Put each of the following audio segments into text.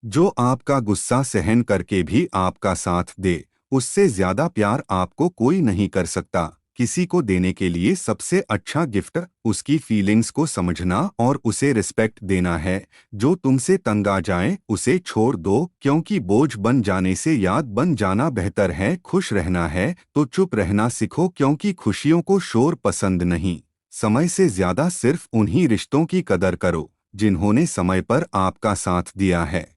जो आपका गुस्सा सहन करके भी आपका साथ दे, उससे ज्यादा प्यार आपको कोई नहीं कर सकता। किसी को देने के लिए सबसे अच्छा गिफ्ट उसकी फीलिंग्स को समझना और उसे रिस्पेक्ट देना है। जो तुमसे तंग आ जाए उसे छोड़ दो, क्योंकि बोझ बन जाने से याद बन जाना बेहतर है। खुश रहना है तो चुप रहना सीखो, क्योंकि खुशियों को शोर पसंद नहीं। समय से ज्यादा सिर्फ उन्हीं रिश्तों की कदर करो जिन्होंने समय पर आपका साथ दिया है।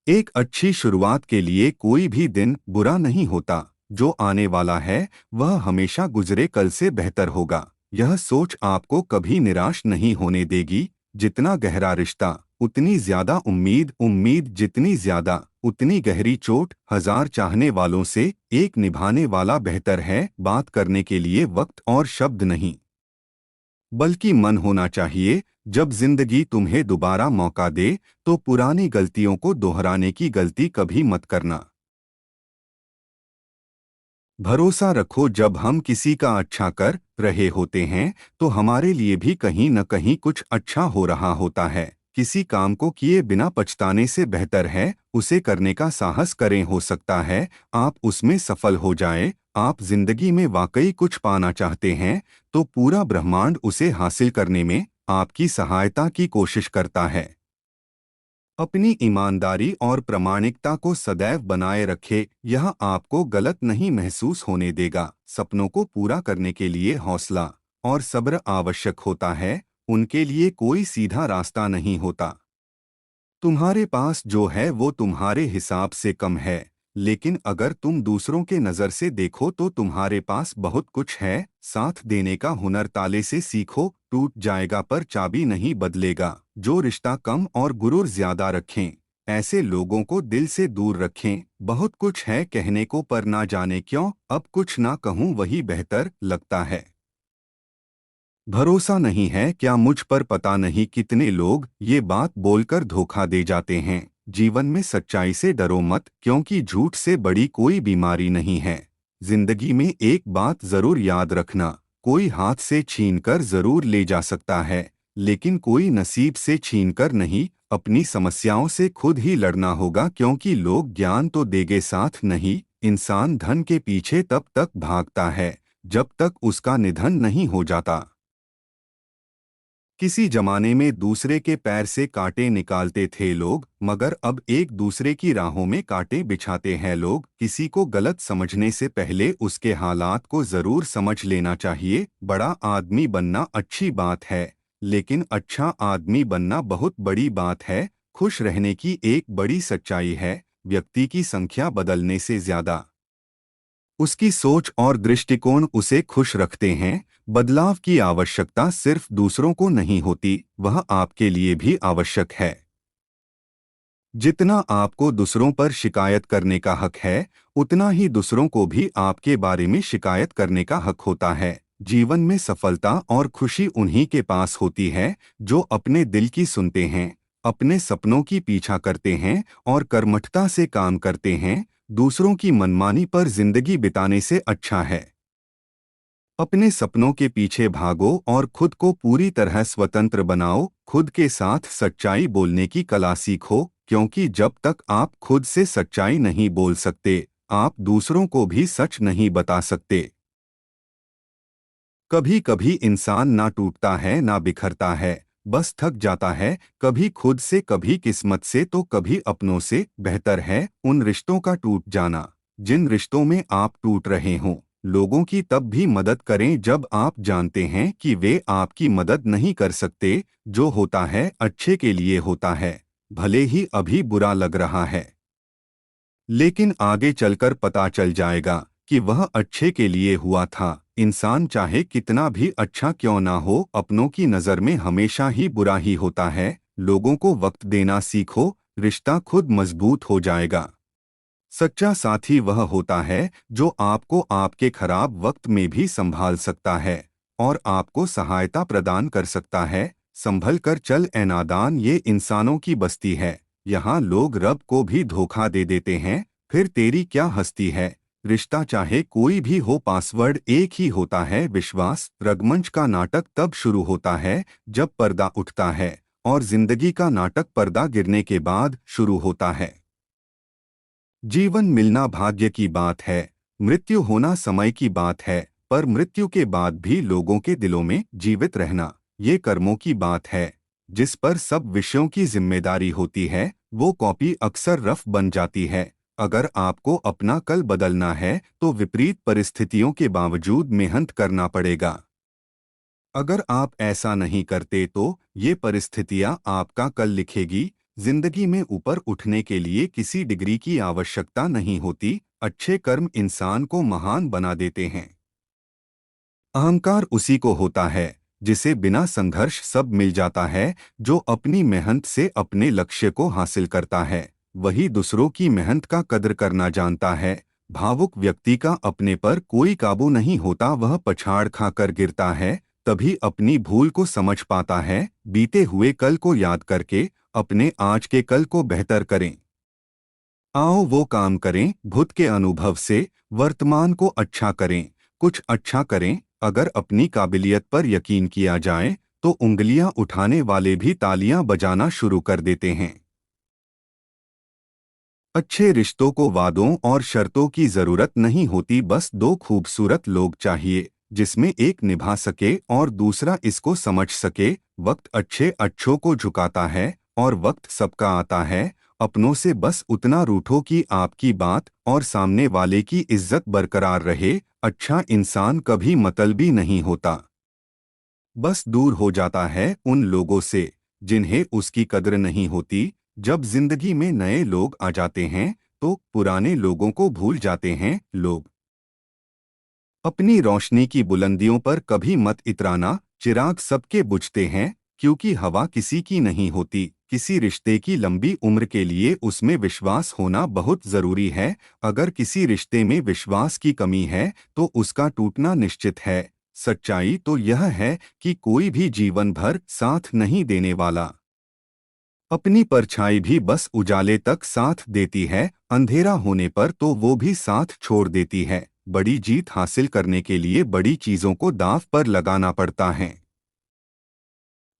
एक अच्छी शुरुआत के लिए कोई भी दिन बुरा नहीं होता। जो आने वाला है वह हमेशा गुजरे कल से बेहतर होगा। यह सोच आपको कभी निराश नहीं होने देगी। जितना गहरा रिश्ता उतनी ज्यादा उम्मीद, उम्मीद जितनी ज्यादा उतनी गहरी चोट। हजार चाहने वालों से एक निभाने वाला बेहतर है। बात करने के लिए वक्त और शब्द नहीं, बल्कि मन होना चाहिए। जब जिंदगी तुम्हें दोबारा मौका दे तो पुरानी गलतियों को दोहराने की गलती कभी मत करना। भरोसा रखो, जब हम किसी का अच्छा कर रहे होते हैं तो हमारे लिए भी कहीं न कहीं कुछ अच्छा हो रहा होता है। किसी काम को किए बिना पछताने से बेहतर है उसे करने का साहस करें। हो सकता है आप उसमें सफल हो जाए। आप जिंदगी में वाकई कुछ पाना चाहते हैं तो पूरा ब्रह्मांड उसे हासिल करने में आपकी सहायता की कोशिश करता है। अपनी ईमानदारी और प्रामाणिकता को सदैव बनाए रखे, यह आपको गलत नहीं महसूस होने देगा। सपनों को पूरा करने के लिए हौसला और सब्र आवश्यक होता है। उनके लिए कोई सीधा रास्ता नहीं होता। तुम्हारे पास जो है वो तुम्हारे हिसाब से कम है, लेकिन अगर तुम दूसरों के नज़र से देखो तो तुम्हारे पास बहुत कुछ है। साथ देने का हुनर ताले से सीखो, टूट जाएगा पर चाबी नहीं बदलेगा। जो रिश्ता कम और गुरूर ज्यादा रखें, ऐसे लोगों को दिल से दूर रखें। बहुत कुछ है कहने को पर ना जाने क्यों अब कुछ ना कहूँ वही बेहतर लगता है। भरोसा नहीं है क्या मुझ पर, पता नहीं कितने लोग ये बात बोलकर धोखा दे जाते हैं। जीवन में सच्चाई से डरो मत, क्योंकि झूठ से बड़ी कोई बीमारी नहीं है। जिंदगी में एक बात जरूर याद रखना, कोई हाथ से छीनकर जरूर ले जा सकता है, लेकिन कोई नसीब से छीनकर नहीं। अपनी समस्याओं से खुद ही लड़ना होगा, क्योंकि लोग ज्ञान तो देंगे साथ नहीं। इंसान धन के पीछे तब तक भागता है जब तक उसका निधन नहीं हो जाता। किसी जमाने में दूसरे के पैर से कांटे निकालते थे लोग, मगर अब एक दूसरे की राहों में कांटे बिछाते हैं लोग। किसी को गलत समझने से पहले उसके हालात को जरूर समझ लेना चाहिए। बड़ा आदमी बनना अच्छी बात है, लेकिन अच्छा आदमी बनना बहुत बड़ी बात है। खुश रहने की एक बड़ी सच्चाई है, व्यक्ति की संख्या बदलने से ज्यादा उसकी सोच और दृष्टिकोण उसे खुश रखते हैं। बदलाव की आवश्यकता सिर्फ दूसरों को नहीं होती, वह आपके लिए भी आवश्यक है। जितना आपको दूसरों पर शिकायत करने का हक है, उतना ही दूसरों को भी आपके बारे में शिकायत करने का हक होता है। जीवन में सफलता और खुशी उन्हीं के पास होती है जो अपने दिल की सुनते हैं, अपने सपनों की पीछा करते हैं और कर्मठता से काम करते हैं। दूसरों की मनमानी पर जिंदगी बिताने से अच्छा है अपने सपनों के पीछे भागो और खुद को पूरी तरह स्वतंत्र बनाओ। खुद के साथ सच्चाई बोलने की कला सीखो, क्योंकि जब तक आप खुद से सच्चाई नहीं बोल सकते, आप दूसरों को भी सच नहीं बता सकते। कभी कभी इंसान ना टूटता है ना बिखरता है, बस थक जाता है। कभी खुद से, कभी किस्मत से, तो कभी अपनों से। बेहतर है उन रिश्तों का टूट जाना जिन रिश्तों में आप टूट रहे हों। लोगों की तब भी मदद करें जब आप जानते हैं कि वे आपकी मदद नहीं कर सकते। जो होता है अच्छे के लिए होता है, भले ही अभी बुरा लग रहा है, लेकिन आगे चलकर पता चल जाएगा कि वह अच्छे के लिए हुआ था। इंसान चाहे कितना भी अच्छा क्यों ना हो, अपनों की नज़र में हमेशा ही बुरा ही होता है। लोगों को वक्त देना सीखो, रिश्ता खुद मजबूत हो जाएगा। सच्चा साथी वह होता है जो आपको आपके खराब वक्त में भी संभाल सकता है और आपको सहायता प्रदान कर सकता है। संभल कर चल ए नादान, ये इंसानों की बस्ती है। यहाँ लोग रब को भी धोखा दे देते हैं, फिर तेरी क्या हस्ती है। रिश्ता चाहे कोई भी हो, पासवर्ड एक ही होता है, विश्वास। रंगमंच का नाटक तब शुरू होता है जब पर्दा उठता है और जिंदगी का नाटक पर्दा गिरने के बाद शुरू होता है। जीवन मिलना भाग्य की बात है, मृत्यु होना समय की बात है, पर मृत्यु के बाद भी लोगों के दिलों में जीवित रहना ये कर्मों की बात है। जिस पर सब विषयों की जिम्मेदारी होती है वो कॉपी अक्सर रफ बन जाती है। अगर आपको अपना कल बदलना है तो विपरीत परिस्थितियों के बावजूद मेहनत करना पड़ेगा। अगर आप ऐसा नहीं करते तो ये परिस्थितियां आपका कल लिखेगी। जिंदगी में ऊपर उठने के लिए किसी डिग्री की आवश्यकता नहीं होती, अच्छे कर्म इंसान को महान बना देते हैं। अहंकार उसी को होता है जिसे बिना संघर्ष सब मिल जाता है। जो अपनी मेहनत से अपने लक्ष्य को हासिल करता है वही दूसरों की मेहनत का कद्र करना जानता है। भावुक व्यक्ति का अपने पर कोई काबू नहीं होता, वह पछाड़ खाकर गिरता है, तभी अपनी भूल को समझ पाता है। बीते हुए कल को याद करके अपने आज के कल को बेहतर करें। आओ वो काम करें भूत के अनुभव से, वर्तमान को अच्छा करें, कुछ अच्छा करें। अगर अपनी काबिलियत पर यकीन किया जाए तो उंगलियां उठाने वाले भी तालियां बजाना शुरू कर देते हैं। अच्छे रिश्तों को वादों और शर्तों की जरूरत नहीं होती, बस दो खूबसूरत लोग चाहिए जिसमें एक निभा सके और दूसरा इसको समझ सके। वक्त अच्छे अच्छों को झुकाता है और वक्त सबका आता है। अपनों से बस उतना रूठो कि आपकी बात और सामने वाले की इज्जत बरकरार रहे। अच्छा इंसान कभी मतलबी नहीं होता, बस दूर हो जाता है उन लोगों से जिन्हें उसकी कद्र नहीं होती। जब जिंदगी में नए लोग आ जाते हैं तो पुराने लोगों को भूल जाते हैं लोग। अपनी रोशनी की बुलंदियों पर कभी मत इतराना, चिराग सबके बुझते हैं क्योंकि हवा किसी की नहीं होती। किसी रिश्ते की लंबी उम्र के लिए उसमें विश्वास होना बहुत जरूरी है। अगर किसी रिश्ते में विश्वास की कमी है तो उसका टूटना निश्चित है। सच्चाई तो यह है कि कोई भी जीवन भर साथ नहीं देने वाला। अपनी परछाई भी बस उजाले तक साथ देती है, अंधेरा होने पर तो वो भी साथ छोड़ देती है। बड़ी जीत हासिल करने के लिए बड़ी चीजों को दांव पर लगाना पड़ता है।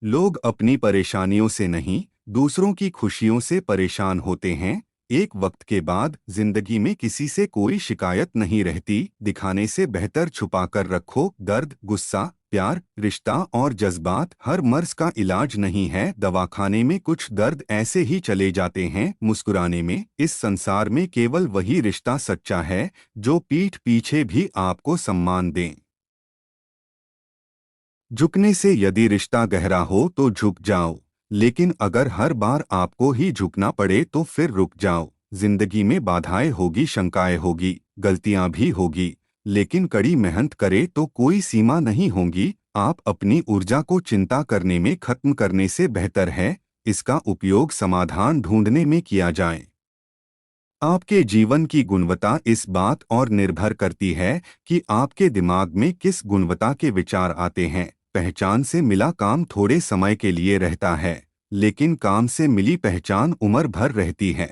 लोग अपनी परेशानियों से नहीं, दूसरों की खुशियों से परेशान होते हैं। एक वक्त के बाद जिंदगी में किसी से कोई शिकायत नहीं रहती। दिखाने से बेहतर छुपा कर रखो। दर्द, गुस्सा, प्यार, रिश्ता और जज्बात हर मर्ज का इलाज नहीं है। दवाखाने में कुछ दर्द ऐसे ही चले जाते हैं। मुस्कुराने में इस संसार में केवल वही रिश्ता सच्चा है जो पीठ पीछे भी आपको सम्मान दें। झुकने से यदि रिश्ता गहरा हो तो झुक जाओ, लेकिन अगर हर बार आपको ही झुकना पड़े तो फिर रुक जाओ। जिंदगी में बाधाएं होगी, शंकाएं होगी, गलतियां भी होगी, लेकिन कड़ी मेहनत करे तो कोई सीमा नहीं होगी। आप अपनी ऊर्जा को चिंता करने में खत्म करने से बेहतर है इसका उपयोग समाधान ढूंढने में किया जाए। आपके जीवन की गुणवत्ता इस बात और निर्भर करती है कि आपके दिमाग में किस गुणवत्ता के विचार आते हैं। पहचान से मिला काम थोड़े समय के लिए रहता है, लेकिन काम से मिली पहचान उम्र भर रहती है।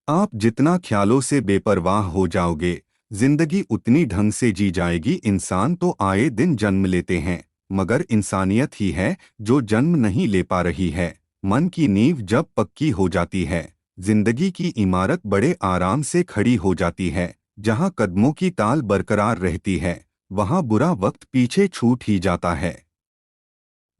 आप जितना ख्यालों से बेपरवाह हो जाओगे, जिंदगी उतनी ढंग से जी जाएगी। इंसान तो आए दिन जन्म लेते हैं, मगर इंसानियत ही है जो जन्म नहीं ले पा रही है। मन की नींव जब पक्की हो जाती है, जिंदगी की इमारत बड़े आराम से खड़ी हो जाती है। जहाँ कदमों की ताल बरकरार रहती है, वहाँ बुरा वक्त पीछे छूट ही जाता है।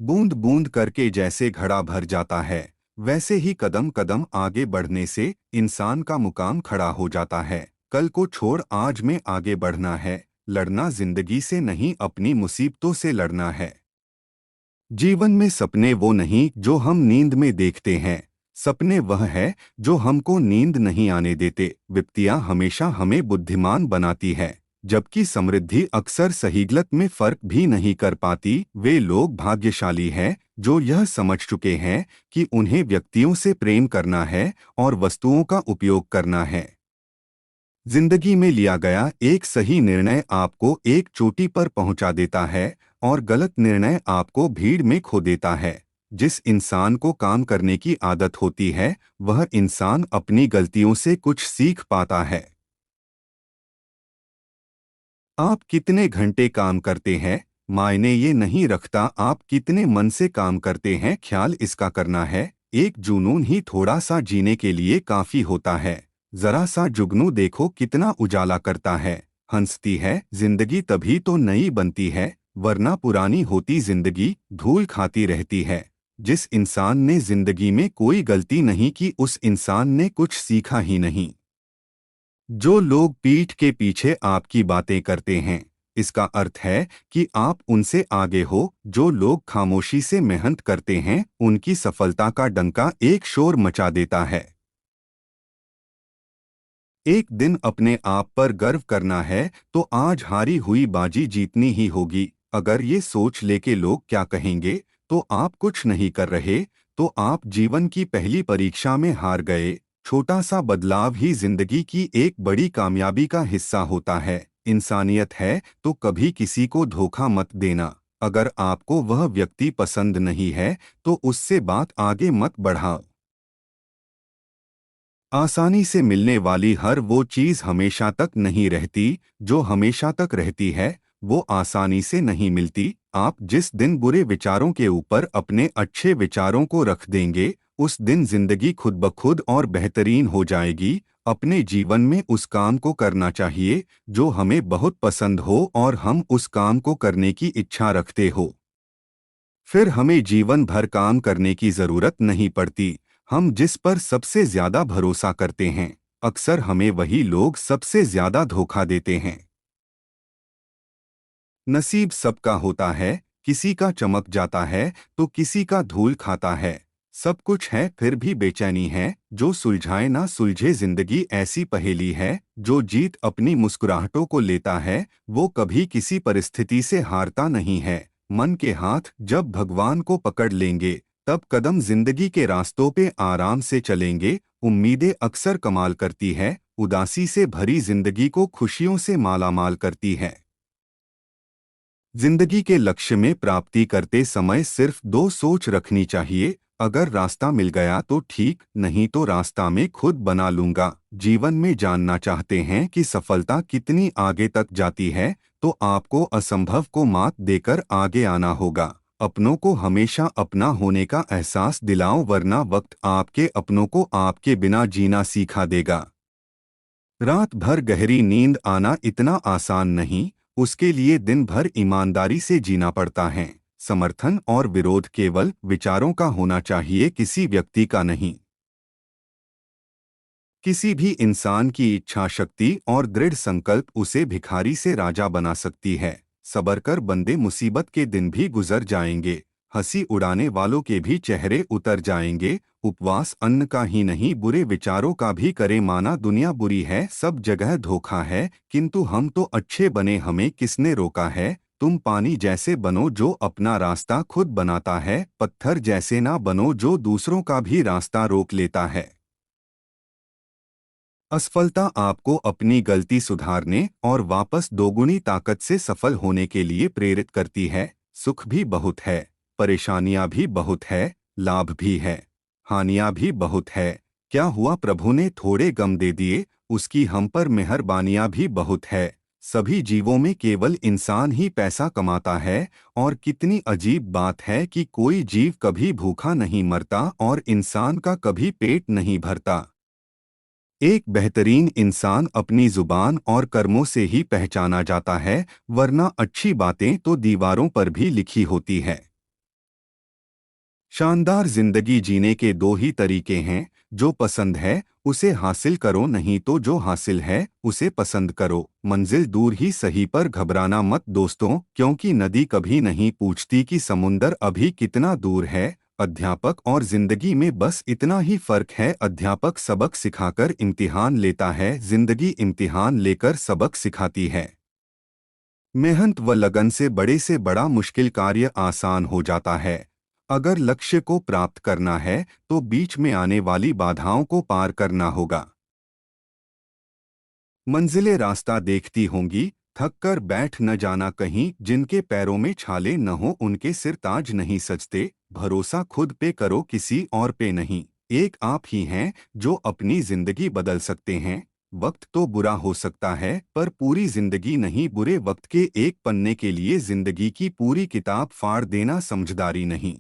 बूंद बूंद करके जैसे घड़ा भर जाता है, वैसे ही कदम कदम आगे बढ़ने से इंसान का मुकाम खड़ा हो जाता है। कल को छोड़ आज में आगे बढ़ना है। लड़ना जिंदगी से नहीं, अपनी मुसीबतों से लड़ना है। जीवन में सपने वो नहीं जो हम नींद में देखते हैं, सपने वह है जो हमको नींद नहीं आने देते। विपत्तियां हमेशा हमें बुद्धिमान बनाती है, जबकि समृद्धि अक्सर सही गलत में फर्क भी नहीं कर पाती। वे लोग भाग्यशाली हैं जो यह समझ चुके हैं कि उन्हें व्यक्तियों से प्रेम करना है और वस्तुओं का उपयोग करना है। जिंदगी में लिया गया एक सही निर्णय आपको एक चोटी पर पहुंचा देता है और गलत निर्णय आपको भीड़ में खो देता है। जिस इंसान को काम करने की आदत होती है वह इंसान अपनी गलतियों से कुछ सीख पाता है। आप कितने घंटे काम करते हैं, मायने ये नहीं रखता आप कितने मन से काम करते हैं, ख्याल इसका करना है। एक जुनून ही थोड़ा सा जीने के लिए काफी होता है। जरा सा जुगनू देखो कितना उजाला करता है। हंसती है जिंदगी तभी तो नई बनती है, वरना पुरानी होती जिंदगी धूल खाती रहती है। जिस इंसान ने जिंदगी में कोई गलती नहीं की उस इंसान ने कुछ सीखा ही नहीं। जो लोग पीठ के पीछे आपकी बातें करते हैं, इसका अर्थ है कि आप उनसे आगे हो। जो लोग खामोशी से मेहनत करते हैं, उनकी सफलता का डंका एक शोर मचा देता है। एक दिन अपने आप पर गर्व करना है तो आज हारी हुई बाजी जीतनी ही होगी। अगर ये सोच लेके लोग क्या कहेंगे तो आप कुछ नहीं कर रहे, तो आप जीवन की पहली परीक्षा में हार गए। छोटा सा बदलाव ही जिंदगी की एक बड़ी कामयाबी का हिस्सा होता है। इंसानियत है तो कभी किसी को धोखा मत देना। अगर आपको वह व्यक्ति पसंद नहीं है तो उससे बात आगे मत बढ़ाओ। आसानी से मिलने वाली हर वो चीज़ हमेशा तक नहीं रहती, जो हमेशा तक रहती है वो आसानी से नहीं मिलती। आप जिस दिन बुरे विचारों के ऊपर अपने अच्छे विचारों को रख देंगे, उस दिन जिंदगी खुद ब खुद और बेहतरीन हो जाएगी। अपने जीवन में उस काम को करना चाहिए जो हमें बहुत पसंद हो और हम उस काम को करने की इच्छा रखते हो। फिर हमें जीवन भर काम करने की जरूरत नहीं पड़ती। हम जिस पर सबसे ज्यादा भरोसा करते हैं, अक्सर हमें वही लोग सबसे ज्यादा धोखा देते हैं। नसीब सबका होता है, किसी का चमक जाता है तो किसी का धूल खाता है। सब कुछ है फिर भी बेचैनी है, जो सुलझाए ना सुलझे जिंदगी ऐसी पहेली है। जो जीत अपनी मुस्कुराहटों को लेता है, वो कभी किसी परिस्थिति से हारता नहीं है। मन के हाथ जब भगवान को पकड़ लेंगे, तब कदम जिंदगी के रास्तों पे आराम से चलेंगे। उम्मीदें अक्सर कमाल करती है, उदासी से भरी जिंदगी को खुशियों से मालामाल करती है। जिंदगी के लक्ष्य में प्राप्ति करते समय सिर्फ दो सोच रखनी चाहिए। अगर रास्ता मिल गया तो ठीक, नहीं तो रास्ता में खुद बना लूंगा। जीवन में जानना चाहते हैं कि सफलता कितनी आगे तक जाती है, तो आपको असंभव को मात देकर आगे आना होगा। अपनों को हमेशा अपना होने का एहसास दिलाओ, वरना वक्त आपके अपनों को आपके बिना जीना सिखा देगा। रात भर गहरी नींद आना इतना आसान नहीं, उसके लिए दिन भर ईमानदारी से जीना पड़ता है। समर्थन और विरोध केवल विचारों का होना चाहिए, किसी व्यक्ति का नहीं। किसी भी इंसान की इच्छा शक्ति और दृढ़ संकल्प उसे भिखारी से राजा बना सकती है। सबर कर बंदे, मुसीबत के दिन भी गुजर जाएंगे। हंसी उड़ाने वालों के भी चेहरे उतर जाएंगे। उपवास अन्न का ही नहीं, बुरे विचारों का भी करे माना। दुनिया बुरी है, सब जगह धोखा है, किंतु हम तो अच्छे बने, हमें किसने रोका है। तुम पानी जैसे बनो जो अपना रास्ता खुद बनाता है, पत्थर जैसे ना बनो जो दूसरों का भी रास्ता रोक लेता है। असफलता आपको अपनी गलती सुधारने और वापस दोगुनी ताकत से सफल होने के लिए प्रेरित करती है। सुख भी बहुत है, परेशानियां भी बहुत है, लाभ भी है, हानियां भी बहुत है। क्या हुआ, प्रभु ने थोड़े गम दे दिए, उसकी हम पर मेहरबानियां भी बहुत है। सभी जीवों में केवल इंसान ही पैसा कमाता है, और कितनी अजीब बात है कि कोई जीव कभी भूखा नहीं मरता और इंसान का कभी पेट नहीं भरता। एक बेहतरीन इंसान अपनी जुबान और कर्मों से ही पहचाना जाता है, वरना अच्छी बातें तो दीवारों पर भी लिखी होती है। शानदार जिंदगी जीने के दो ही तरीके हैं, जो पसंद है उसे हासिल करो, नहीं तो जो हासिल है उसे पसंद करो। मंजिल दूर ही सही पर घबराना मत दोस्तों, क्योंकि नदी कभी नहीं पूछती कि समुंदर अभी कितना दूर है। अध्यापक और जिंदगी में बस इतना ही फर्क है, अध्यापक सबक सिखाकर इम्तिहान लेता है, जिंदगी इम्तिहान लेकर सबक सिखाती है। मेहनत व लगन से बड़ा मुश्किल कार्य आसान हो जाता है। अगर लक्ष्य को प्राप्त करना है तो बीच में आने वाली बाधाओं को पार करना होगा। मंजिलें रास्ता देखती होंगी, थक कर बैठ न जाना कहीं। जिनके पैरों में छाले न हो उनके सिर ताज नहीं सजते। भरोसा खुद पे करो, किसी और पे नहीं। एक आप ही हैं जो अपनी जिंदगी बदल सकते हैं। वक्त तो बुरा हो सकता है, पर पूरी जिंदगी नहीं। बुरे वक्त के एक पन्ने के लिए जिंदगी की पूरी किताब फाड़ देना समझदारी नहीं।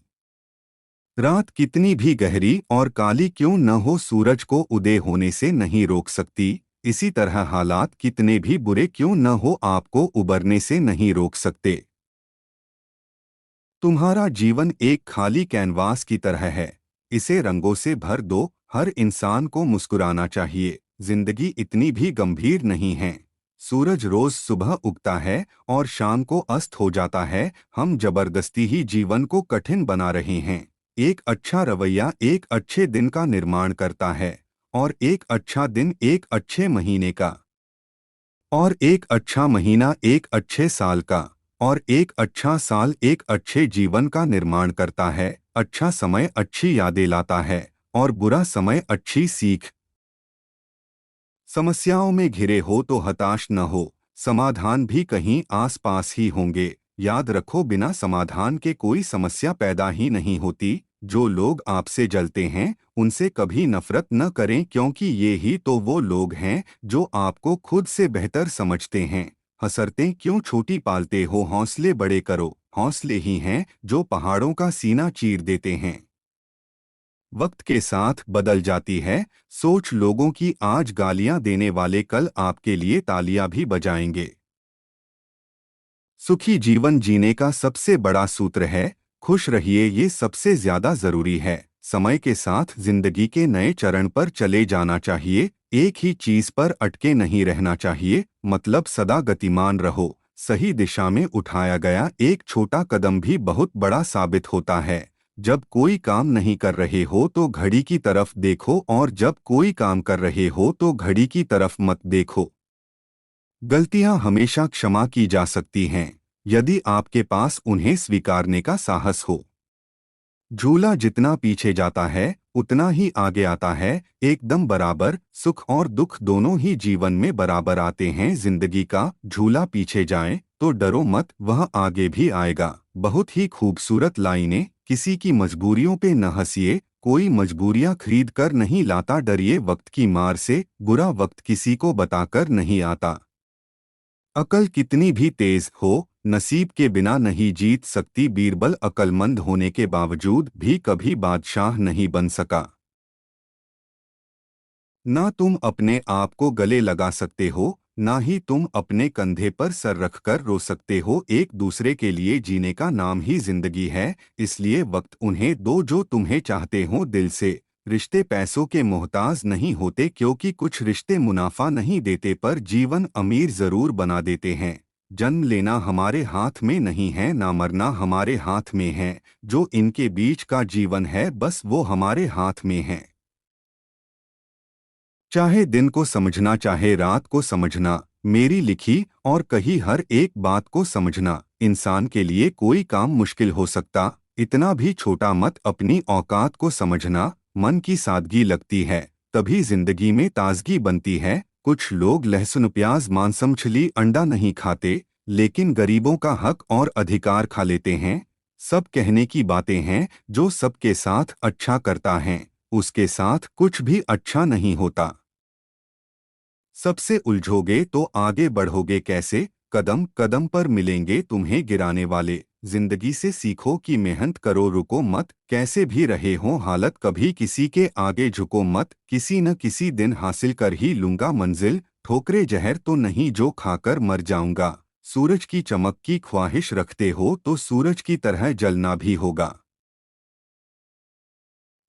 रात कितनी भी गहरी और काली क्यों न हो, सूरज को उदय होने से नहीं रोक सकती। इसी तरह हालात कितने भी बुरे क्यों न हो, आपको उबरने से नहीं रोक सकते। तुम्हारा जीवन एक खाली कैनवास की तरह है, इसे रंगों से भर दो। हर इंसान को मुस्कुराना चाहिए। जिंदगी इतनी भी गंभीर नहीं है। सूरज रोज सुबह उगता है और शाम को अस्त हो जाता है। हम जबरदस्ती ही जीवन को कठिन बना रहे हैं। एक अच्छा रवैया एक अच्छे दिन का निर्माण करता है, और एक अच्छा दिन एक अच्छे महीने का, और एक अच्छा महीना एक अच्छे साल का, और एक अच्छा साल एक अच्छे जीवन का निर्माण करता है। अच्छा समय अच्छी यादें लाता है, और बुरा समय अच्छी सीख। समस्याओं में घिरे हो तो हताश न हो, समाधान भी कहीं आसपास ही होंगे। याद रखो, बिना समाधान के कोई समस्या पैदा ही नहीं होती। जो लोग आपसे जलते हैं उनसे कभी नफरत न करें, क्योंकि ये ही तो वो लोग हैं जो आपको खुद से बेहतर समझते हैं। हसरतें क्यों छोटी पालते हो, हौसले बड़े करो। हौसले ही हैं जो पहाड़ों का सीना चीर देते हैं। वक्त के साथ बदल जाती है सोच लोगों की। आज गालियां देने वाले कल आपके लिए तालियां भी बजाएंगे। सुखी जीवन जीने का सबसे बड़ा सूत्र है खुश रहिए, ये सबसे ज्यादा जरूरी है। समय के साथ जिंदगी के नए चरण पर चले जाना चाहिए। एक ही चीज पर अटके नहीं रहना चाहिए। मतलब सदा गतिमान रहो। सही दिशा में उठाया गया एक छोटा कदम भी बहुत बड़ा साबित होता है। जब कोई काम नहीं कर रहे हो तो घड़ी की तरफ देखो, और जब कोई काम कर रहे हो तो घड़ी की तरफ मत देखो। गलतियां हमेशा क्षमा की जा सकती हैं, यदि आपके पास उन्हें स्वीकारने का साहस हो। झूला जितना पीछे जाता है उतना ही आगे आता है, एकदम बराबर। सुख और दुख दोनों ही जीवन में बराबर आते हैं। जिंदगी का झूला पीछे जाए तो डरो मत, वह आगे भी आएगा। बहुत ही खूबसूरत लाइनें। किसी की मजबूरियों पे न हंसिए, कोई मजबूरियां खरीद कर नहीं लाता। डरिए वक्त की मार से, बुरा वक्त किसी को बताकर नहीं आता। अकल कितनी भी तेज हो, नसीब के बिना नहीं जीत सकती। बीरबल अकलमंद होने के बावजूद भी कभी बादशाह नहीं बन सका। ना तुम अपने आप को गले लगा सकते हो, ना ही तुम अपने कंधे पर सर रखकर रो सकते हो। एक दूसरे के लिए जीने का नाम ही जिंदगी है। इसलिए वक्त उन्हें दो जो तुम्हें चाहते हो दिल से। रिश्ते पैसों के मोहताज नहीं होते, क्योंकि कुछ रिश्ते मुनाफा नहीं देते पर जीवन अमीर जरूर बना देते हैं। जन्म लेना हमारे हाथ में नहीं है, ना मरना हमारे हाथ में है। जो इनके बीच का जीवन है बस वो हमारे हाथ में है। चाहे दिन को समझना चाहे रात को समझना, मेरी लिखी और कही हर एक बात को समझना। इंसान के लिए कोई काम मुश्किल हो सकता, इतना भी छोटा मत। अपनी औकात को समझना। मन की सादगी लगती है तभी जिंदगी में ताजगी बनती है। कुछ लोग लहसुन प्याज मांस मछली अंडा नहीं खाते, लेकिन गरीबों का हक और अधिकार खा लेते हैं। सब कहने की बातें हैं। जो सबके साथ अच्छा करता है उसके साथ कुछ भी अच्छा नहीं होता। सबसे उलझोगे तो आगे बढ़ोगे कैसे, कदम कदम पर मिलेंगे तुम्हें गिराने वाले। जिंदगी से सीखो कि मेहनत करो, रुको मत। कैसे भी रहे हो हालत, कभी किसी के आगे झुको मत। किसी न किसी दिन हासिल कर ही लूंगा मंजिल। ठोकरे जहर तो नहीं जो खाकर मर जाऊंगा। सूरज की चमक की ख्वाहिश रखते हो तो सूरज की तरह जलना भी होगा।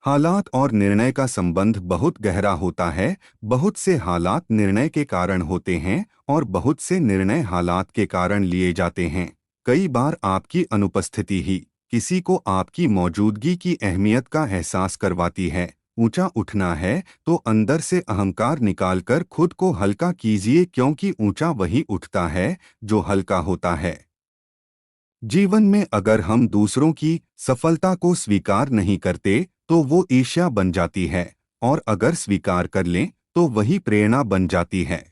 हालात और निर्णय का संबंध बहुत गहरा होता है। बहुत से हालात निर्णय के कारण होते हैं, और बहुत से निर्णय हालात के कारण लिए जाते हैं। कई बार आपकी अनुपस्थिति ही किसी को आपकी मौजूदगी की अहमियत का एहसास करवाती है। ऊंचा उठना है तो अंदर से अहंकार निकालकर खुद को हल्का कीजिए, क्योंकि ऊंचा वही उठता है जो हल्का होता है। जीवन में अगर हम दूसरों की सफलता को स्वीकार नहीं करते तो वो ईर्ष्या बन जाती है, और अगर स्वीकार कर लें तो वही प्रेरणा बन जाती है।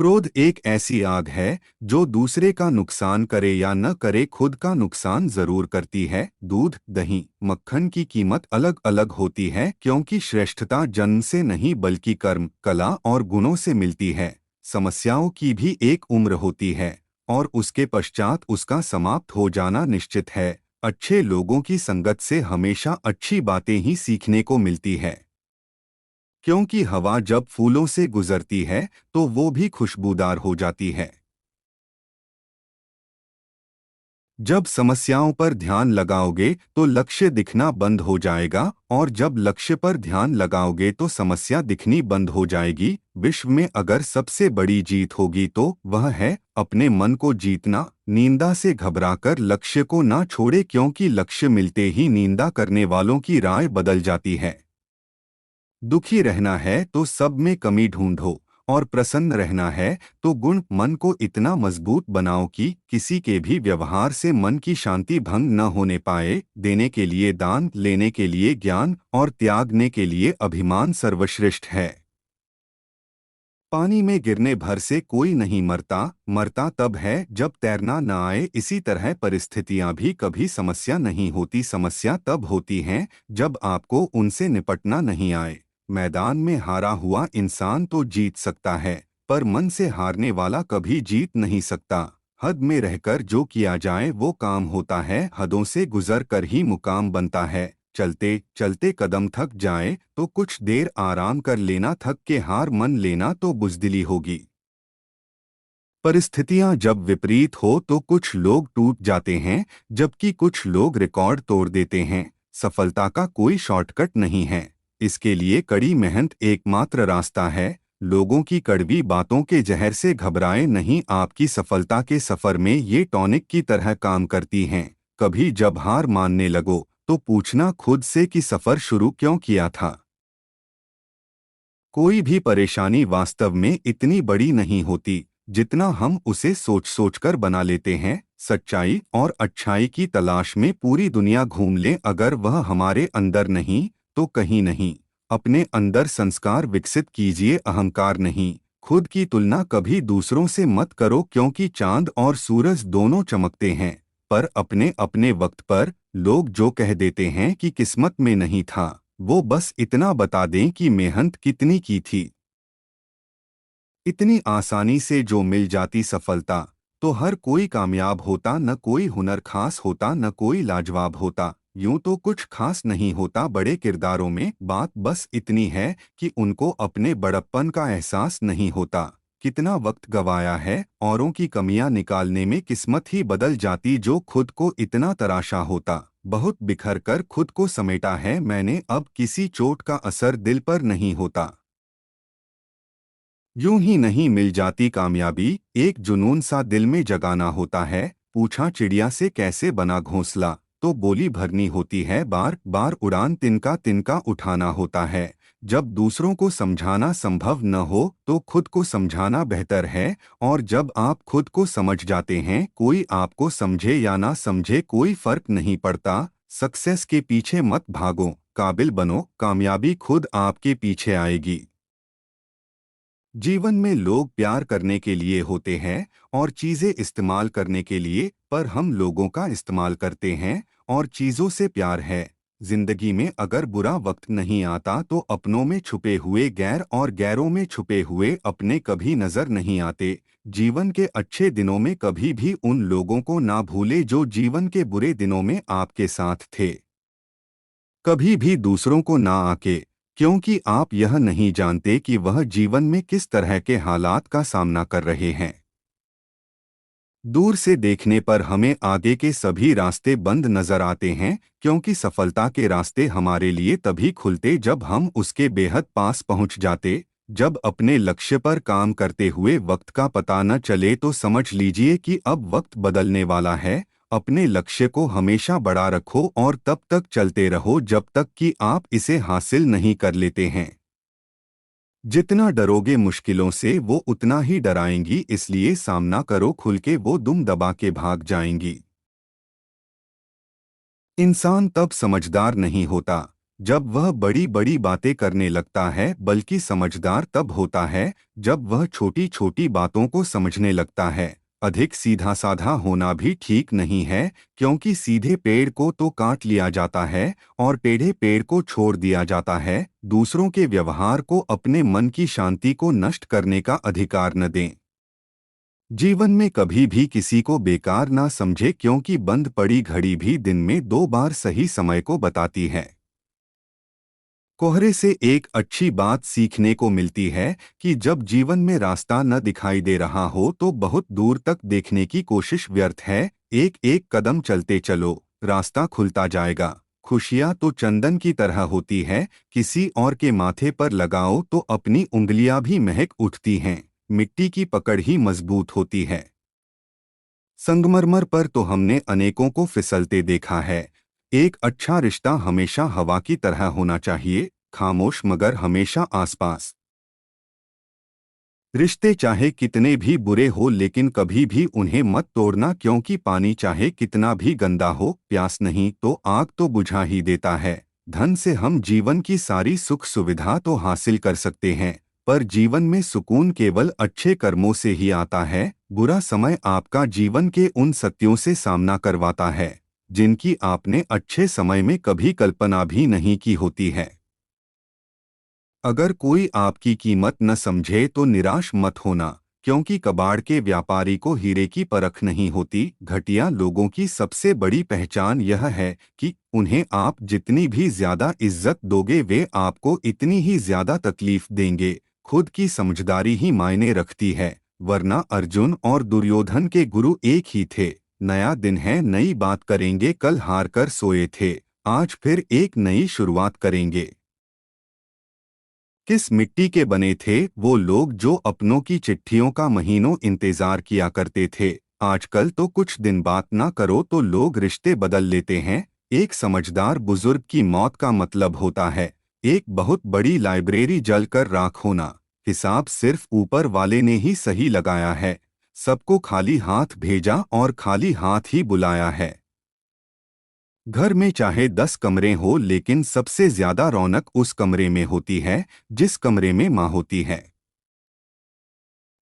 क्रोध एक ऐसी आग है जो दूसरे का नुकसान करे या न करे खुद का नुकसान जरूर करती है। दूध, दही, मक्खन की कीमत अलग अलग होती है क्योंकि श्रेष्ठता जन्म से नहीं बल्कि कर्म, कला और गुणों से मिलती है। समस्याओं की भी एक उम्र होती है और उसके पश्चात उसका समाप्त हो जाना निश्चित है। अच्छे लोगों की संगत से हमेशा अच्छी बातें ही सीखने को मिलती है, क्योंकि हवा जब फूलों से गुजरती है तो वो भी खुशबूदार हो जाती है। जब समस्याओं पर ध्यान लगाओगे तो लक्ष्य दिखना बंद हो जाएगा और जब लक्ष्य पर ध्यान लगाओगे तो समस्या दिखनी बंद हो जाएगी। विश्व में अगर सबसे बड़ी जीत होगी तो वह है अपने मन को जीतना। निंदा से घबराकर लक्ष्य को ना छोड़े, क्योंकि लक्ष्य मिलते ही निंदा करने वालों की राय बदल जाती है। दुखी रहना है तो सब में कमी ढूंढो और प्रसन्न रहना है तो गुण मन को इतना मजबूत बनाओ कि किसी के भी व्यवहार से मन की शांति भंग न होने पाए। देने के लिए दान, लेने के लिए ज्ञान और त्यागने के लिए अभिमान सर्वश्रेष्ठ है। पानी में गिरने भर से कोई नहीं मरता, मरता तब है जब तैरना न आए। इसी तरह परिस्थितियां भी कभी समस्या नहीं होती, समस्या तब होती हैं जब आपको उनसे निपटना नहीं आए। मैदान में हारा हुआ इंसान तो जीत सकता है, पर मन से हारने वाला कभी जीत नहीं सकता। हद में रहकर जो किया जाए वो काम होता है, हदों से गुजर कर ही मुकाम बनता है। चलते चलते कदम थक जाए तो कुछ देर आराम कर लेना, थक के हार मन लेना तो बुज़दिली होगी। परिस्थितियां जब विपरीत हो तो कुछ लोग टूट जाते हैं जबकि कुछ लोग रिकॉर्ड तोड़ देते हैं। सफलता का कोई शॉर्टकट नहीं है, इसके लिए कड़ी मेहनत एकमात्र रास्ता है। लोगों की कड़वी बातों के जहर से घबराएं नहीं, आपकी सफलता के सफर में ये टॉनिक की तरह काम करती हैं। कभी जब हार मानने लगो तो पूछना खुद से कि सफर शुरू क्यों किया था। कोई भी परेशानी वास्तव में इतनी बड़ी नहीं होती जितना हम उसे सोच सोच कर बना लेते हैं। सच्चाई और अच्छाई की तलाश में पूरी दुनिया घूम लें, अगर वह हमारे अंदर नहीं तो कहीं नहीं। अपने अंदर संस्कार विकसित कीजिए, अहंकार नहीं। खुद की तुलना कभी दूसरों से मत करो, क्योंकि चांद और सूरज दोनों चमकते हैं, पर अपने अपने वक्त पर। लोग जो कह देते हैं कि किस्मत में नहीं था, वो बस इतना बता दें कि मेहनत कितनी की थी। इतनी आसानी से जो मिल जाती सफलता तो हर कोई कामयाब होता, न कोई हुनर खास होता, न कोई लाजवाब होता। यूं तो कुछ खास नहीं होता बड़े किरदारों में, बात बस इतनी है कि उनको अपने बड़प्पन का एहसास नहीं होता। कितना वक्त गवाया है औरों की कमियां निकालने में, किस्मत ही बदल जाती जो खुद को इतना तराशा होता। बहुत बिखर कर खुद को समेटा है मैंने, अब किसी चोट का असर दिल पर नहीं होता। यूं ही नहीं मिल जाती कामयाबी, एक जुनून सा दिल में जगाना होता है। पूछा चिड़िया से कैसे बना घोंसला, तो बोली भरनी होती है बार बार उड़ान, तिनका तिनका उठाना होता है। जब दूसरों को समझाना संभव न हो तो खुद को समझाना बेहतर है, और जब आप खुद को समझ जाते हैं, कोई आपको समझे या ना समझे कोई फर्क नहीं पड़ता। सक्सेस के पीछे मत भागो, काबिल बनो, कामयाबी खुद आपके पीछे आएगी। जीवन में लोग प्यार करने के लिए होते हैं और चीज़ें इस्तेमाल करने के लिए, पर हम लोगों का इस्तेमाल करते हैं और चीज़ों से प्यार है। जिंदगी में अगर बुरा वक्त नहीं आता तो अपनों में छुपे हुए गैर और गैरों में छुपे हुए अपने कभी नजर नहीं आते। जीवन के अच्छे दिनों में कभी भी उन लोगों को ना भूले जो जीवन के बुरे दिनों में आपके साथ थे। कभी भी दूसरों को ना आके, क्योंकि आप यह नहीं जानते कि वह जीवन में किस तरह के हालात का सामना कर रहे हैं। दूर से देखने पर हमें आगे के सभी रास्ते बंद नजर आते हैं, क्योंकि सफलता के रास्ते हमारे लिए तभी खुलते जब हम उसके बेहद पास पहुंच जाते। जब अपने लक्ष्य पर काम करते हुए वक्त का पता न चले तो समझ लीजिए कि अब वक्त बदलने वाला है। अपने लक्ष्य को हमेशा बड़ा रखो और तब तक चलते रहो जब तक कि आप इसे हासिल नहीं कर लेते हैं। जितना डरोगे मुश्किलों से वो उतना ही डराएंगी, इसलिए सामना करो खुल के, वो दुम दबा के भाग जाएंगी। इंसान तब समझदार नहीं होता जब वह बड़ी बड़ी बातें करने लगता है, बल्कि समझदार तब होता है जब वह छोटी छोटी बातों को समझने लगता है। अधिक सीधा साधा होना भी ठीक नहीं है, क्योंकि सीधे पेड़ को तो काट लिया जाता है और टेढ़े पेड़ को छोड़ दिया जाता है। दूसरों के व्यवहार को अपने मन की शांति को नष्ट करने का अधिकार न दें। जीवन में कभी भी किसी को बेकार ना समझे, क्योंकि बंद पड़ी घड़ी भी दिन में 2 बार सही समय को बताती है। कोहरे से एक अच्छी बात सीखने को मिलती है कि जब जीवन में रास्ता न दिखाई दे रहा हो तो बहुत दूर तक देखने की कोशिश व्यर्थ है। एक एक कदम चलते चलो, रास्ता खुलता जाएगा। खुशियाँ तो चंदन की तरह होती है, किसी और के माथे पर लगाओ तो अपनी उंगलियां भी महक उठती हैं। मिट्टी की पकड़ ही मजबूत होती है। संगमरमर पर तो हमने अनेकों को फिसलते देखा है। एक अच्छा रिश्ता हमेशा हवा की तरह होना चाहिए, खामोश मगर हमेशा आसपास। रिश्ते चाहे कितने भी बुरे हो, लेकिन कभी भी उन्हें मत तोड़ना, क्योंकि पानी चाहे कितना भी गंदा हो, प्यास नहीं तो आग तो बुझा ही देता है। धन से हम जीवन की सारी सुख सुविधा तो हासिल कर सकते हैं, पर जीवन में सुकून केवल अच्छे कर्मों से ही आता है। बुरा समय आपका जीवन के उन सत्यों से सामना करवाता है जिनकी आपने अच्छे समय में कभी कल्पना भी नहीं की होती है। अगर कोई आपकी कीमत न समझे तो निराश मत होना, क्योंकि कबाड़ के व्यापारी को हीरे की परख नहीं होती। घटिया लोगों की सबसे बड़ी पहचान यह है कि उन्हें आप जितनी भी ज्यादा इज्जत दोगे, वे आपको इतनी ही ज्यादा तकलीफ देंगे। खुद की समझदारी ही मायने रखती है, वरना अर्जुन और दुर्योधन के गुरु एक ही थे। नया दिन है, नई बात करेंगे। कल हार कर सोए थे, आज फिर एक नई शुरुआत करेंगे। किस मिट्टी के बने थे वो लोग जो अपनों की चिट्ठियों का महीनों इंतजार किया करते थे? आजकल तो कुछ दिन बात ना करो तो लोग रिश्ते बदल लेते हैं। एक समझदार बुजुर्ग की मौत का मतलब होता है एक बहुत बड़ी लाइब्रेरी जलकर राख होना। हिसाब सिर्फ ऊपर वाले ने ही सही लगाया है। सबको खाली हाथ भेजा और खाली हाथ ही बुलाया है। घर में चाहे 10 कमरे हो, लेकिन सबसे ज्यादा रौनक उस कमरे में होती है जिस कमरे में माँ होती है।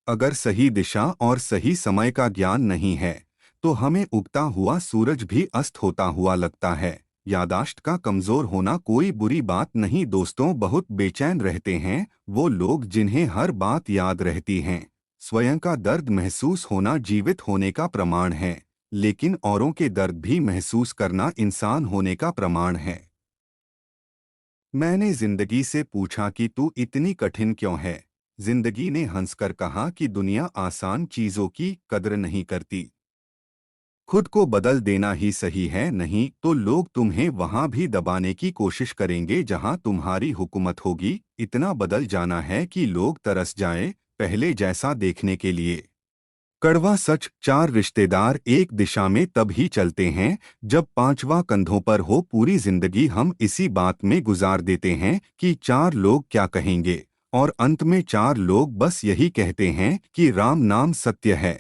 अगर सही दिशा और सही समय का ज्ञान नहीं है तो हमें उगता हुआ सूरज भी अस्त होता हुआ लगता है। यादाश्त का कमजोर होना कोई बुरी बात नहीं दोस्तों। बहुत बेचैन रहते हैं वो लोग जिन्हें हर बात याद रहती है। स्वयं का दर्द महसूस होना जीवित होने का प्रमाण है, लेकिन औरों के दर्द भी महसूस करना इंसान होने का प्रमाण है। मैंने जिंदगी से पूछा कि तू इतनी कठिन क्यों है? जिंदगी ने हंसकर कहा कि दुनिया आसान चीजों की कद्र नहीं करती। खुद को बदल देना ही सही है, नहीं तो लोग तुम्हें वहां भी दबाने की कोशिश करेंगे जहां तुम्हारी हुकूमत होगी। इतना बदल जाना है कि लोग तरस जाएं पहले जैसा देखने के लिए। कड़वा सच, 4 रिश्तेदार एक दिशा में तब ही चलते हैं जब पांचवा कंधों पर हो। पूरी जिंदगी हम इसी बात में गुजार देते हैं कि 4 लोग क्या कहेंगे, और अंत में 4 लोग बस यही कहते हैं कि राम नाम सत्य है।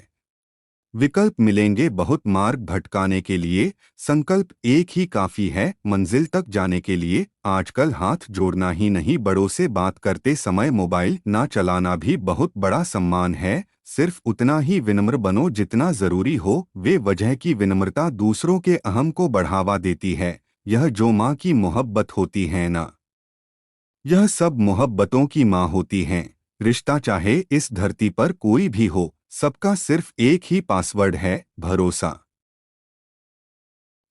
विकल्प मिलेंगे बहुत मार्ग भटकाने के लिए, संकल्प एक ही काफी है मंजिल तक जाने के लिए। आजकल हाथ जोड़ना ही नहीं, बड़ों से बात करते समय मोबाइल ना चलाना भी बहुत बड़ा सम्मान है। सिर्फ उतना ही विनम्र बनो जितना जरूरी हो। वे वजह की विनम्रता दूसरों के अहम को बढ़ावा देती है। यह जो माँ की मोहब्बत होती है ना, यह सब मोहब्बतों की माँ होती हैं। रिश्ता चाहे इस धरती पर कोई भी हो, सबका सिर्फ एक ही पासवर्ड है, भरोसा।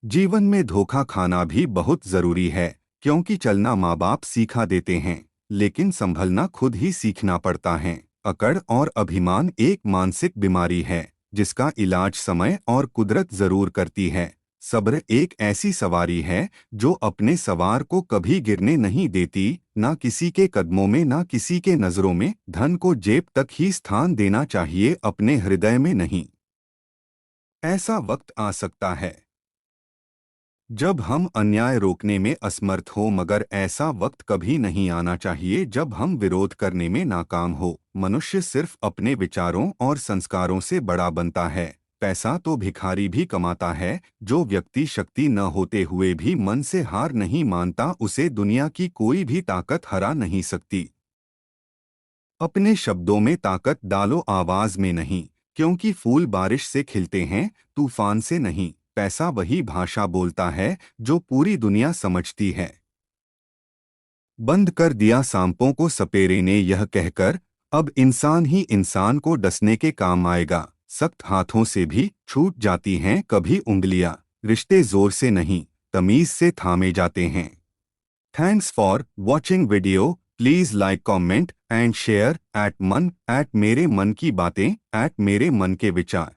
जीवन में धोखा खाना भी बहुत जरूरी है, क्योंकि चलना माँ बाप सिखा देते हैं, लेकिन संभलना खुद ही सीखना पड़ता है। अकड़ और अभिमान एक मानसिक बीमारी है जिसका इलाज समय और कुदरत जरूर करती है। सब्र एक ऐसी सवारी है जो अपने सवार को कभी गिरने नहीं देती, ना किसी के कदमों में ना किसी के नजरों में। धन को जेब तक ही स्थान देना चाहिए, अपने हृदय में नहीं। ऐसा वक्त आ सकता है जब हम अन्याय रोकने में असमर्थ हो, मगर ऐसा वक्त कभी नहीं आना चाहिए जब हम विरोध करने में नाकाम हो। मनुष्य सिर्फ अपने विचारों और संस्कारों से बड़ा बनता है। पैसा तो भिखारी भी कमाता है। जो व्यक्ति शक्ति न होते हुए भी मन से हार नहीं मानता, उसे दुनिया की कोई भी ताकत हरा नहीं सकती। अपने शब्दों में ताकत डालो, आवाज में नहीं, क्योंकि फूल बारिश से खिलते हैं, तूफान से नहीं। पैसा वही भाषा बोलता है जो पूरी दुनिया समझती है। बंद कर दिया सांपों को सपेरे ने यह कहकर, अब इंसान ही इंसान को डसने के काम आएगा। सख्त हाथों से भी छूट जाती हैं कभी उंगलियां। रिश्ते जोर से नहीं, तमीज से थामे जाते हैं। Thanks for watching video. Please like, comment and share. @मन @मेरे मन की बातें @मेरे मन के विचार।